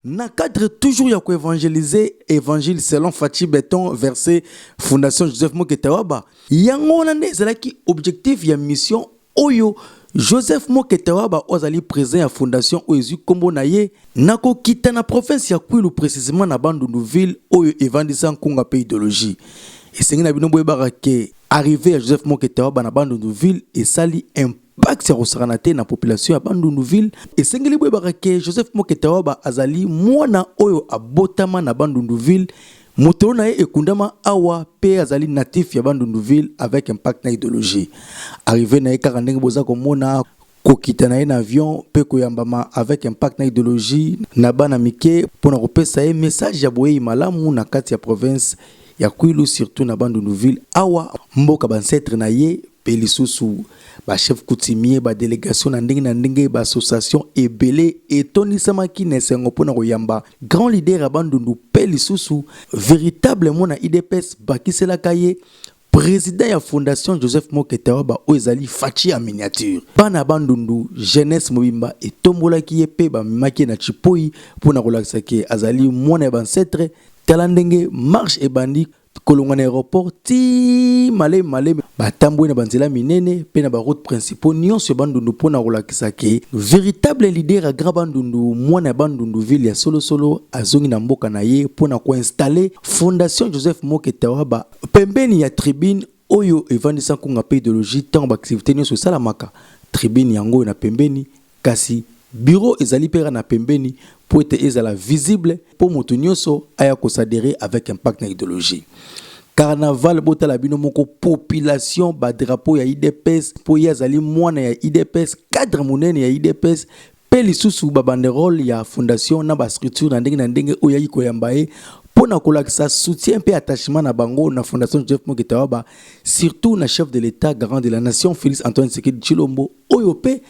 Na cadre toujours ya ko évangéliser évangile selon Fachi Beton verset Fondation Joseph Moketawaba. Yango wana nde ezalaki objectif ya mission oyo Joseph Moketawaba ozali président ya fondation oyo kombo na ye nako kita na province ya Kwilu précisément na Bandundu ville oyo evandisa nkunga pe idéologie. Esengi na bino boyebaka ke arrivé à Joseph Moketawaba na Bandundu ville esali impact ya kosakanate na population ya Bandundu ville. Esengeli boyebaka ke Joseph Moketawaba azali mwana oyo abotama na Bandundu ville. Moto na ye ekundama awa pe azali natif ya Bandundu ville avec impact na idéologie. Arrivé na ye kaka ndenge boza komona kokita na ye na avion pe koyambama avec impact na idéologie na bana mike pona kopesa ye message ya boye malamu na kati ya province ya Kwilu surtout na Bandundu ville awa mboka bancetre na ye pe lisusu ba chef coutumier ba délégation na ndenge ba association ebele etonisamaki na esengo pona koyamba grand leader ya Bandundu pe lisusu véritablement na IDPS bakiselaka ye président ya fondation Joseph Moketawaba ezali Fachi en miniature bana Bandundu jeunesse mobimba etombolaki ye pe bamimaki na chipoi pona kolakisa ke azali mwana ya bancetre tala ndenge marche ebandi kolonga na aéroport ti male batambwe na banzela minene pe na ba route principaux nyonso Bandundu pona kolakisa ke véritable leader ya Grand Bandundu mwana ya Bandundu ville ya solo azongi na mboka na ye pona ko installer fondation Joseph Moketawaba pembeni ya tribune oyo evandisa nkunga pe idéologie tant ba activité nyonso salamaka tribune yango na pembeni kasi bureau ezali pera na pembeni pour être ezala visible pour moto nyonso aya kosadere avec impact na idéologie. Carnaval botala bino moko population ba drapeau ya IDPS po yazali mwana ya IDPS cadre monene ya IDPS pe lisusu ba banderole ya fondation na ba structure na ndenge oyo yi koyamba ye pona kolakisa soutien pe attachement na bango na fondation Joseph Moketawaba surtout na chef de l'état garant de la nation Félix Antoine Tshisekedi Tshilombo oyo pe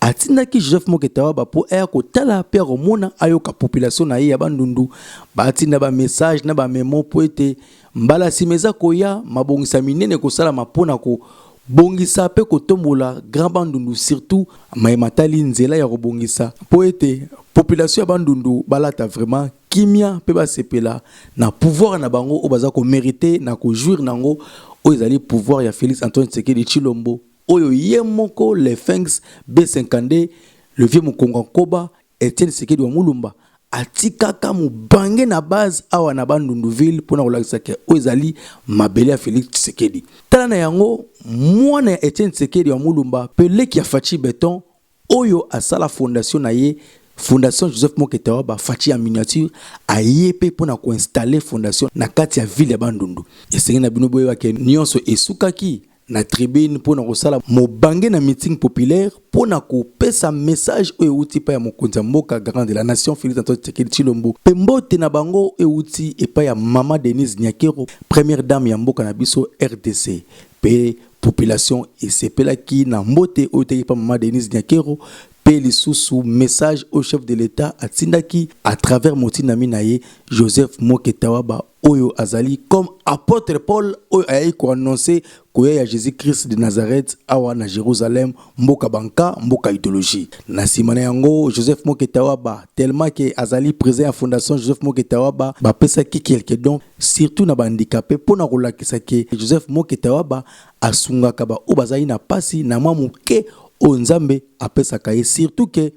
atindaki Joseph Moketawaba po aya kotala pe romona ayoka population na ye ya Bandundu batinda ba message na ba memo po ete mbala simeza koya mabongisa minene kosala mapona ko bongisa pe kotombola Grand Bandundu surtout matali nzela ya kobongisa po ete population ya Bandundu balata vraiment kimia pe basepela na pouvoir na bango o baza ko mériter na ko jouir nango o ezali pouvoir ya Félix Antoine Tshisekedi Tshilombo oyo yemoko les Fangs B52 le vieux Mukongo Koba Etienne Tshisekedi wa Mulumba atikaka mubange na base awa na Bandundu ville pona kolakisa ke ezali mabele ya Félix Tshisekedi tala na yango mwana ya Etienne Tshisekedi wa Mulumba peleki ya Fachi Beton oyo asala fondation na ye fondation Joseph Moketawaba Fachi en miniature ayepe pona ko installer fondation na kati ya ville ya Bandundu esengi na bino boye ke nyonso esukaki na tribune pona kosala mobange na meeting populaire pona kopesa message oyo uti pa ya mokonzi mboka garant de la nation Félix Antoine Tshisekedi Tshilombo pe mbote na bango euti epa ya mama Denise Nyakero première dame ya mboka na biso RDC pe population esepelaki na mbote oyo teki pa mama Denise Nyakero pe lisusu message au chef de l'état atindaki à travers motinami na ye Joseph Moketawaba oyo azali comme apôtre Paul oyo ayayi ko annoncer koya ya Jésus-Christ de Nazareth awa na Jérusalem mboka banka mboka idéologie na simana yango Joseph Moketawaba tellement que azali président ya fondation Joseph Moketawaba ba pesa ki quelque don surtout na bandicapé pona kolakisa ke Joseph Moketawaba asungaka ba o bazali na pasi na mwa muke Onzambe apesaka ye surtout que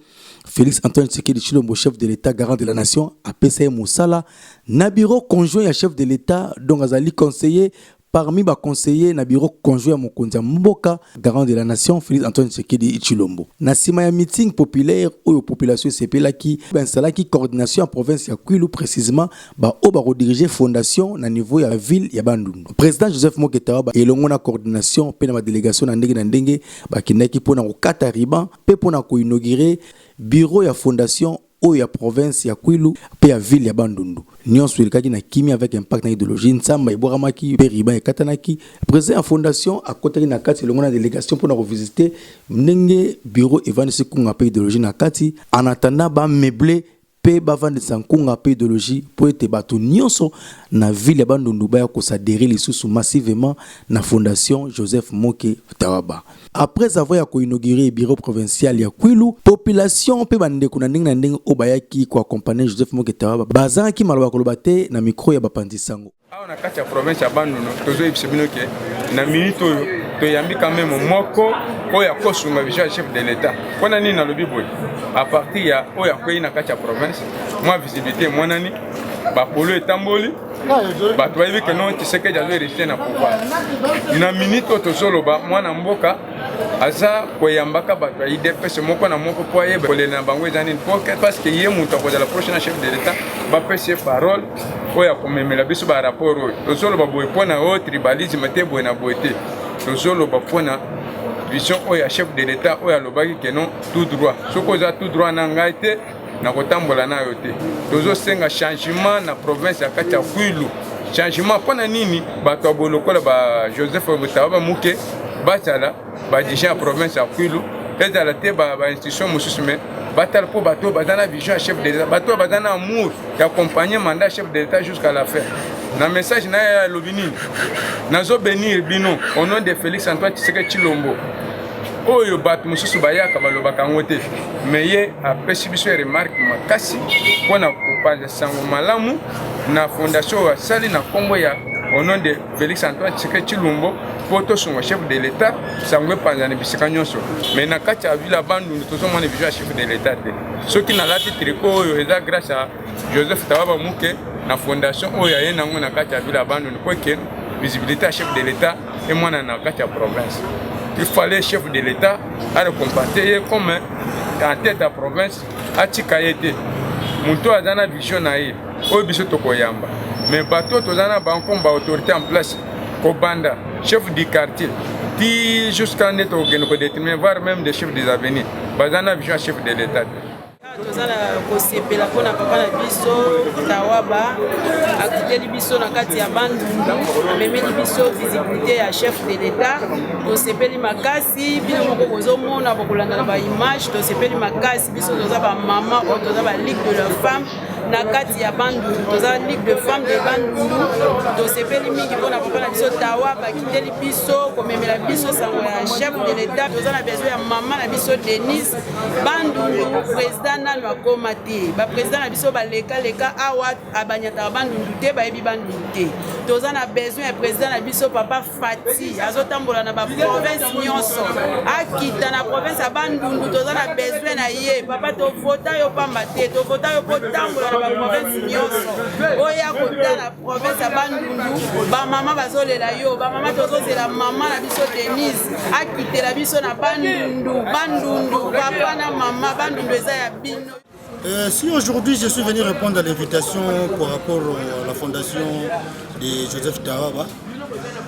Félix Antoine Tshisekedi Tshilombo chef de l'état garant de la nation apesa musala na bureau conjoint ya chef de l'état donc azali conseiller parmi ba conseillers na bureau conjoint ya mokonzi mboka garant de la nation Félix Antoine Tshisekedi Tshilombo na sima ya meeting populaire oyo population sepelaki salaki coordination en province ya Kwilu précisément ba o ba rediriger fondation na niveau ya ville ya Bandundu président Joseph Moketawaba elongo na coordination pe na ba délégation na ndenge ba kindaki pona ko kata riban pe pona ko inaugurer bureau ya fondation oyo ya province ya Kwilu pe ya ville ya Bandundu nyonso elikaki na kimi avec impact na idéologie nsamba eboramaki pe riba ekatanaki président ya fondation akotaki na kati elongo na délégation pour na revisiter ndenge bureau evandisi kunga pe idéologie na kati en attendant ba meubler pe bavandisa nkunga pe idéologie po ete bato nyonso na ville ya Bandundu baya kosadere lisusu massivement na fondation Joseph Moke Tawaba. Après avoir inauguré le bureau provincial ya Kwilu, population pe bande ko na ndenge obayaki ko accompagner Joseph Moke Tawaba bazanaki maloba kolobate na micro ya bapandisango. Na kati ya province ya Bandundu tozo ibisibino ke na minute oyo to yambi quand même moko oya kosunga vision chef de l'état kona nini na lobi boy à partir ya oya koyi na kati ya province moi visibilité monani ba polo etamboli ba to yebi ke non Tshisekedi azo rester na pouvoir na minute to zoloba mwana mboka aza koyambaka bato ya IDPS moko na moko po yeba kolena bango ezani parce que ye muto ko la prochaine chef de l'état ba pese parole oya komemela biso ba rapport oyo tozoloba boye pona o tribalisme te boye na boye te tozoloba pona vision oya chef de l'état oya lobaki ke non tout droit soko za tout droit na ngai te na kotambola na yo te tozosenga changement na province ya kati ya Kwilu changement pona nini bato abolokola ba Joseph Tawaba Moke batala ba déjà province ya Kwilu ezala te ba institution mosusu me batal po bato bazana vision chef de l'état bato bazana amour d'accompagner mandat chef de l'état jusqu'à la fin na message na ya lobini nazo bénir bino au nom de Félix Antoine Tshisekedi Tshilombo oyo bato mosusu bayaka balobaka ngo te mais ye apesi biso remarque makasi pona kopanza sango malamu na fondation ya sali na kombo ya au nom de Félix Antoine Tshisekedi Tshilombo poto son chef de l'état sangwe panzana bisika nyonso mais na kati ya ville Bandundu tozo mona vision chef de l'état te soki na lati tricot oyo eza grâce à Joseph Tawaba Moke na fondation oyo ye nango na kati ya ville Bandundu ko ke visibilité chef de l'état et mona na kati ya province il fallait chef de l'état à le compenser comme en tête de province à Tikayete muto azana vision na ye oyo biso tokoyamba mais bato tozana banko ba autorité en place ko banda chef du quartier dit jusqu'à neto ko déterminer voire même des chefs des avenirs bazana vision chef de l'état tozala kosepela mpona papa na biso Tawaba akiteli biso na kati ya Bandundu amemeli biso visibilité ya chef de l'état tosepeli makasi bino moko kozomona bokolanda na baimage tosepeli makasi biso toza bamama oyo toza baligue de la femme na kati ya Bandundu toza ligue de femme de Bandundu tosepeli mingi mpona papa na biso Tawaba akiteli biso komemela biso sango ya chef de l'état toza na besoin ya mama na biso Denise Bandundu président nano akoma te baprésident na biso baleka awa abanyata Bandundu te bayebi Bandundu te toza na besoin ya président na biso papa Fati azotambola na baprovince nyonso akita na province ya Bandundu toza na besoin na ye papa tovota yo pamba te tovota yo potambola na baprovince nyonso oya kota na province ya Bandundu bamama bazolela yo bamama tozozela mama na biso Denise akitela biso na Bandundu papa na mama Bandundu eza ya bino. Si aujourd'hui je suis venu répondre à l'invitation par rapport à la fondation de Joseph Tawaba,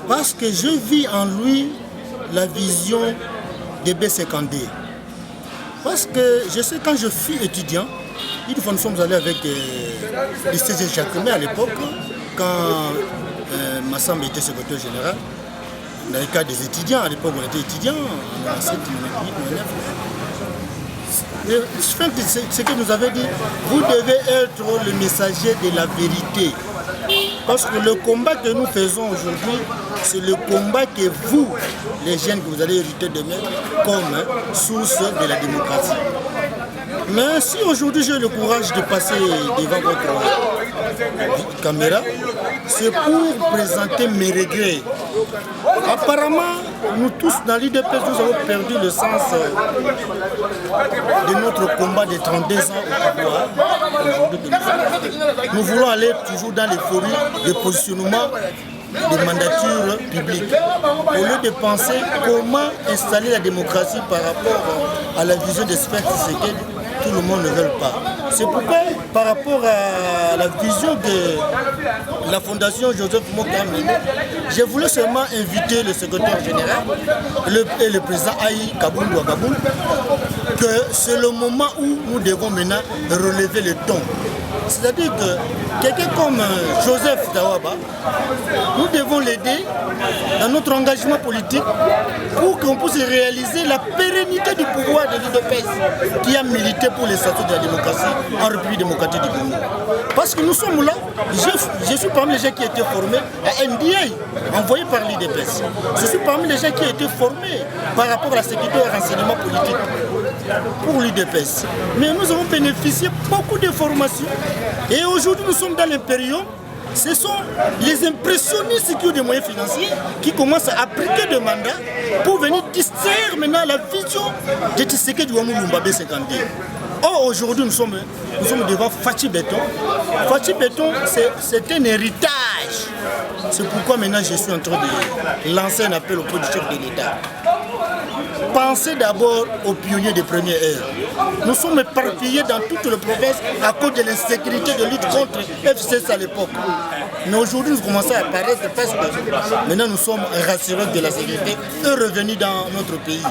parce que je vis en lui la vision de B50D. Parce que je sais quand je fus étudiant, une fois nous sommes allés avec les CG Jacquemin à l'époque, quand Massamba était secrétaire général, dans le cas des étudiants, à l'époque on était étudiants, en 97, 98, 99. Ce que nous avait dit, vous devez être le messager de la vérité. Parce que le combat que nous faisons aujourd'hui, c'est le combat que vous, les jeunes que vous allez hériter demain, comme source de la démocratie. Mais si aujourd'hui j'ai le courage de passer devant votre caméra, c'est pour présenter mes regrets. Apparemment, nous tous dans l'IDPS, nous avons perdu le sens de notre combat de 32 ans au pouvoir. Nous voulons aller toujours dans l'euphorie de positionnement des mandatures publiques, au lieu de penser comment installer la démocratie par rapport à la vision de ce que tout le monde ne veut pas. C'est pourquoi, par rapport à la vision de la fondation Joseph Moke, je voulais seulement inviter le secrétaire général et le président Aïe Kaboundou Akaboun que c'est le moment où nous devons maintenant relever le ton. C'est-à-dire que quelqu'un comme Joseph Tawaba, nous devons l'aider dans notre engagement politique pour qu'on puisse réaliser la pérennité du pouvoir de l'UDPS qui a milité pour les statuts de la démocratie en République démocratique du Congo. Parce que nous sommes là, je suis parmi les gens qui ont été formés à NDA, envoyé par l'UDPS. Je suis parmi les gens qui ont été formés par rapport à la sécurité et au renseignement politique pour l'UDPS. Mais nous avons bénéficié beaucoup de formations. Et aujourd'hui, nous sommes dans l'impérium. Ce sont les impressionnistes qui ont des moyens financiers qui commencent à appliquer des mandats pour venir distraire maintenant la vision de Tshisekedi Ouamouloumba B52. Or, aujourd'hui, nous sommes devant Fachi Béton. Fachi Béton, c'est un héritage. C'est pourquoi maintenant je suis en train de lancer un appel au chef de l'État. Pensez d'abord aux pionniers des premières heures. Nous sommes éparpillés dans toutes les provinces à cause de l'insécurité de lutte contre FCS à l'époque. Mais aujourd'hui, nous commençons à apparaître parce que maintenant nous sommes rassurés de la sécurité et revenus dans notre pays.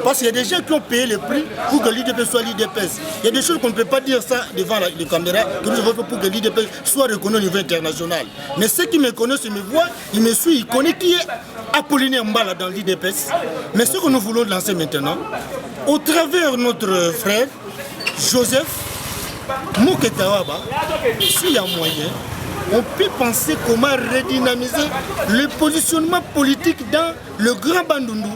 Parce qu'il y a des gens qui ont payé le prix pour que l'IDPS soit l'IDPS. Il y a des choses qu'on ne peut pas dire ça devant les caméras, que nous avons fait pour que l'IDPS soit reconnu au niveau international. Mais ceux qui me connaissent, ils me voient, ils me suivent, ils connaissent qui est Apollinaire Mbala dans l'IDPS. Mais ce que nous voulons lancer maintenant, au travers de notre frère Joseph Moketawaba, s'il y a moyen, on peut penser comment redynamiser le positionnement politique dans le Grand Bandundu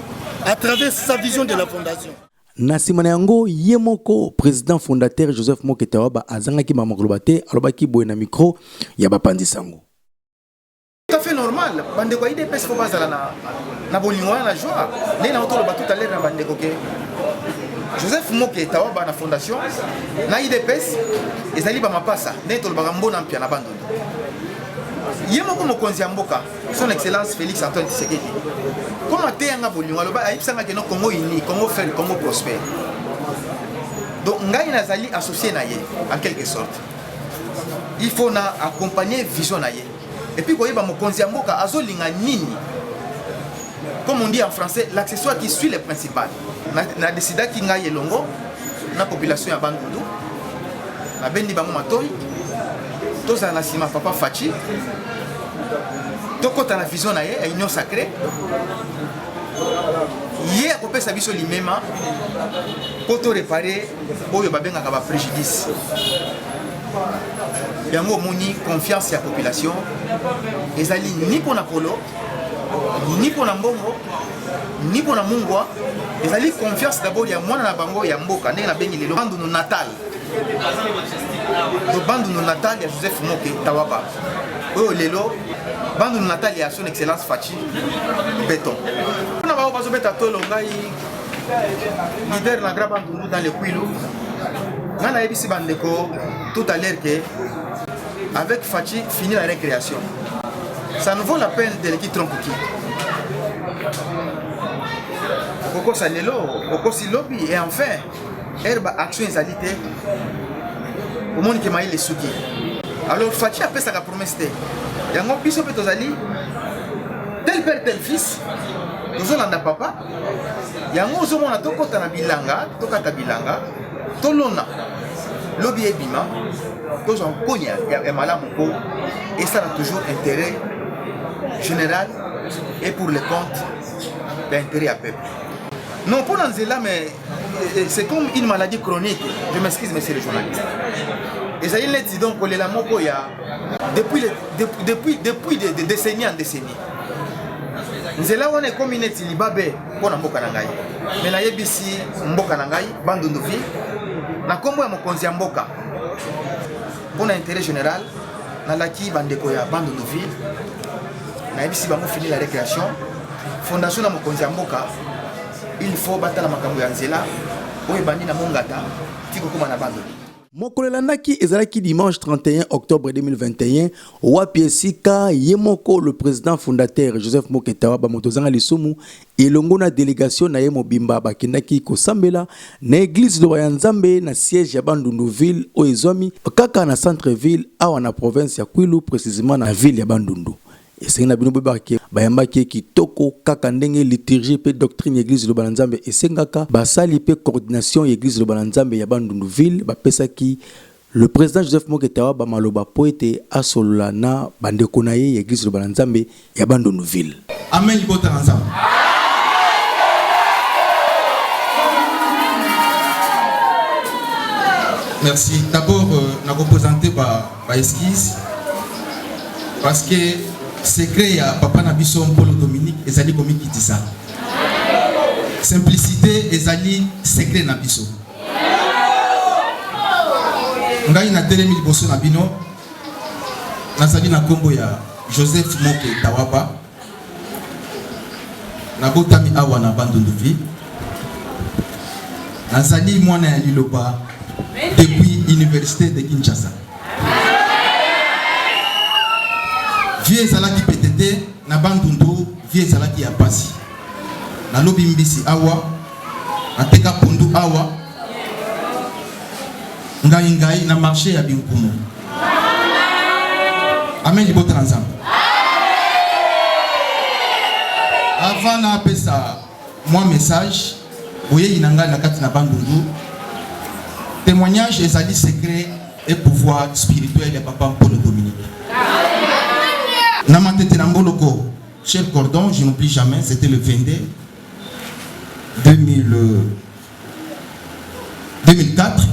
à travers sa vision de la fondation. Nasimana yango yemoko président fondateur Joseph Moketawaba azangaki mamakoloba alobaki boye na micro ya bapandi sango. Tout à fait normal. Bandeko IDPS faut bazala na bolingo na joie. Né na otolo ba tout à l'heure na bandeko ke Joseph Moketawaba na fondation na IDPS ezali ba mapasa né tolo ba mbona mpia na bandondo. Yemoko mokonzi ya mboka son excellence Félix Antoine Tshisekedi. Comment téanga bolingo aloba ayipsanga ke no Congo uni, Congo frère, Congo prospère. Donc ngai nazali associé na ye en quelque sorte. Il faut na accompagner vision na ye. Et puis, quand mokonzi ya mboka azolinga nini, comme on dit en français, l'accessoire qui suit les principales. Na décida ki nga yelongo na population ya Bandundu, na bendi bango matoi, toza na sima papa Fachi, tokota na vision na ye, a union sacrée. Hier, on peut s'aviser limema pour te réparer, oyo babengaka ba préjudice. Yango moni confiance ya population ezali ni pona polo ni pona mbongo ni pona mungwa ezali confiance d'abord ya mwana na bango ya mboka ndenge na bengi lelo bandu no natal do bandu no natal ya Joseph Moketawaba oyo lelo bandu no natal ya son excellence Fachi Béton na ba bazo beta tolo ngai leader na grand bandu dans le Kwilu ngana yebisi bandeko tout à l'heure que avec Fachi, fini la récréation. Ça nous vaut la peine de l'équipe Trompuki. Pourquoi ça l'est là? Pourquoi c'est lobby? Et enfin, herbe action exalité. Au monde qui m'a eu les souki. Alors Fachi a fait sa promesse. Il y a un piso petozali. Tel père, tel fils. Nous allons papa. Il y a un autre monde à Tokota na bilanga. Tokata bilanga. Tolona. Lobby et bima. Tous en cognac et malade et ça a toujours intérêt général et pour le compte d'intérêt à peuple. Non, pour Nanzela, mais c'est comme une maladie chronique. Je m'excuse, monsieur le journaliste. Et ça y est, donc, les lamoko, il y a depuis des décennies en décennies. Nzela on est comme une libabe pour mboka nangai. Mais na yebisi mboka nangai bandundu vi na kombo ya mokonzi ya mboka. Pour l'intérêt général, dans la qui bandeko ya bande de vie, na ebisi bango fini la récréation, fondation na mokonzi ya mboka, il faut battre la makambo ya nzela, oyo bandi na mongata, tiko kuma na bande. Mokolelandaki ezalaki dimanche 31 octobre 2021 wapi esika yemoko le président fondateur Joseph Moketawaba motozanga lisumu elongo na délégation na ye mobimba bakendaki kosambela na église de ya Nzambe na siège ya Bandunduville o ezwami kaka na centre ville awa na province ya Kwilu précisément na ville ya Bandundu. Et c'est une abino bebaki bayambaki kitoko kaka ndenge liturgie pe doctrine église de Nzambe et sengaka basali pe coordination église de Nzambe ya Bandundu ville bapesaki le président Joseph Moketawa Bamaloba poete asolola na bandeko na ye église de Banzambe ya Bandundu-Ville. Amen libota nzambe. Merci. D'abord, nous représenté par esquisse parce que secret à papa Nabiso Paul Dominique et Ali Komi Kitisa. Simplicité et Ali secret Nabiso. Ngai na telemi liboso na bino nazali na kombo ya Joseph Moketawa na botami awa na Bandundu-Ville. Nazali mwana ya liloba depuis l'université de Kinshasa. Vie ezalaki PTT na Bandundu, vie ezalaki ya pasi. Na lobi mbisi awa, na teka pondu awa. Ngai na marché ya Binkumu. Amen libota na nzambe. Avant na pesa moi message, oye inanga na kati na Bandundu. Témoignage et ali secret et pouvoir spirituel de papa Paul Dominique. Namatete Namboloko, cher cordon, je n'oublie jamais, c'était le 22 2004.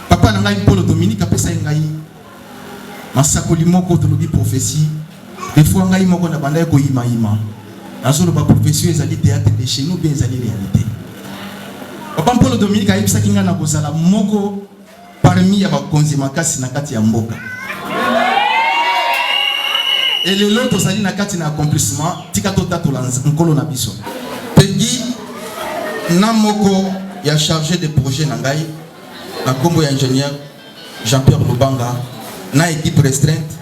Papa Nangai Paul Dominique a pesa ngai. Masakoli moko to lobi prophétie. Des fois ngai moko na banda ko ima. Nazolo ba prophétie ezali théâtre de chez nous bien ezali réalité. Papa Paul Dominique a yebisa kinga na kozala moko parmi ya bakonzi makasi na kati ya mboka. Et le lot tozali na kati na accomplissement tika tota to nkolo na biso. Pegi na moko ya chargé de projet na ngai na kombo ya ingénieur Jean-Pierre Lubanga na équipe restreinte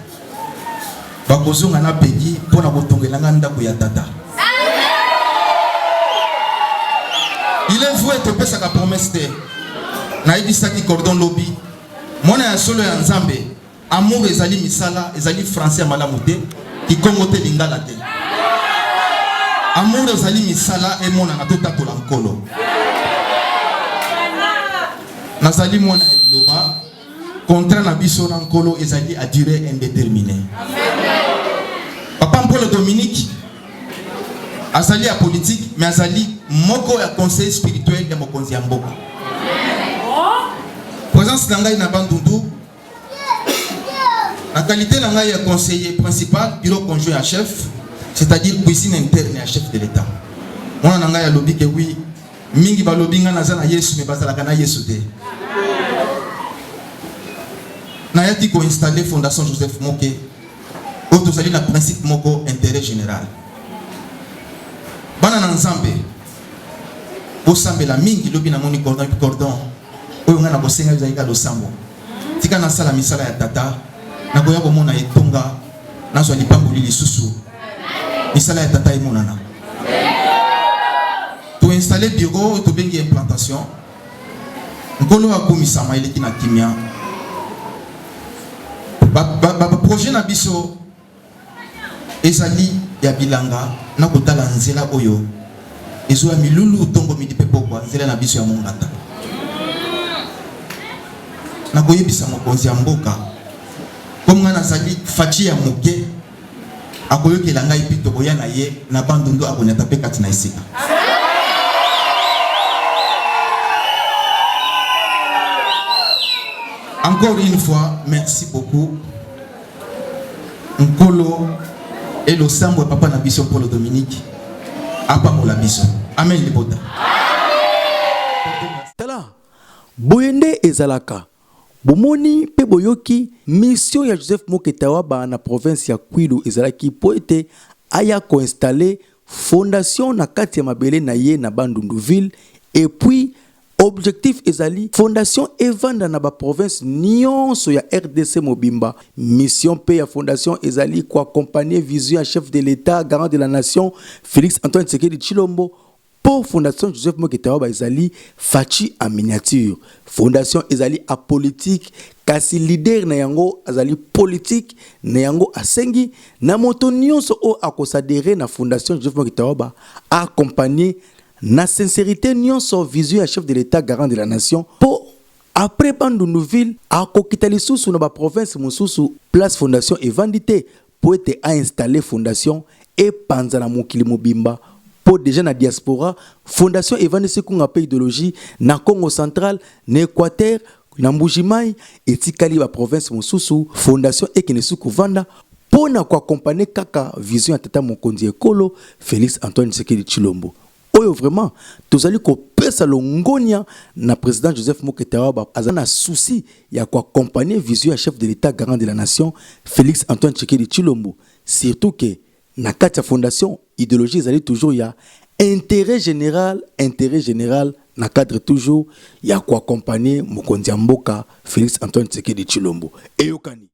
bakozonga na Pegi pona kotongela ndako ya tata. Il est voué te pesa ka promesse te. Na ibisa ki cordon lobby. Mona ya solo ya nzambe. Amour ezali misala, ezali français ya malamu te, ki kongo te lingala te. Amour ezali misala e mona na tota to lankolo. Nazali mona ya liloba, contrat na biso na nkolo ezali à durée indéterminée. Papa Paul Dominique azali ya politique, mais azali moko ya conseil spirituel ya mokonzi ya mboka. Présence nangai na Bandundu. La qualité nangai ya conseiller principal, bureau conjoint à chef, c'est-à-dire cuisine interne à chef de l'État. Mona nangai ya lobby que oui, mingi ba lobby nga nazana Yesu mais bazala kana Yesu te. Na yati ko installer fondation Joseph Moke. Auto sali na principe moko intérêt général. Bana na nzambe osambela mingi lobi na moni cordon oyo nga na kosenga bizalika losambo tika na sala misala ya tata na koya komona etonga na so lipamboli lisusu misala ya tata emonana to installer bureau to bengi implantation nkolo akomisama eleki na kimia ba projet na biso ezali ya bilanga na kotala nzela oyo ezo ya milulu utongo midi pepo kwa nzela na biso ya mongata na koyebisa mokonzi ya mboka comme nga nazali faci ya moke akoyokela ngai pito koya na ye na Bandundu akonyata pe kati na esika. Encore une fois, merci beaucoup nkolo et le sambo papa na biso Paul Dominique apa mola biso. Amen libota. Tala boyende ezalaka bomoni pe boyoki mission ya Joseph Moketawa ba na province ya Kwilu ezalaki poete aya ko installer fondation na kati ya mabele na ye na Bandundu-Ville et puis objectif ezali fondation evanda na ba province nyonso ya RDC mobimba. Mission pe ya fondation ezali ko accompagner vision ya chef de l'État garant de la nation Félix Antoine Tshisekedi Tshilombo pour fondation Joseph Moketawa ezali faci en miniature. Fondation ezali apolitique kasi leader na yango azali politique na yango asengi na moto nyonso o akosadere na fondation Joseph Moketawa accompagner na sincérité nyonso vision ya chef de l'État garant de la nation pour après Bandundu-Ville akokita lisusu na ba province mosusu place fondation evandité pour être installé fondation et panzana mokili mobimba pour déjà na diaspora fondation evandité kunga pe idéologie na Congo central na Équateur na Mbujimai etikali ba province mosusu fondation ekenesu kovanda pona ko accompagner kaka vision ya tata mokonzi ekolo Félix Antoine Tshisekedi Tshilombo. Oyo vraiment tozali ko pesa longonia na président Joseph Moketawa azana souci ya ko accompagner vision ya chef de l'état garant de la nation Félix Antoine Tshisekedi Tshilombo, surtout que na kati ya fondation idéologie ezali toujours ya intérêt général na cadre toujours ya ko accompagner mokonzi ya mboka Félix Antoine Tshisekedi Tshilombo. Eyokani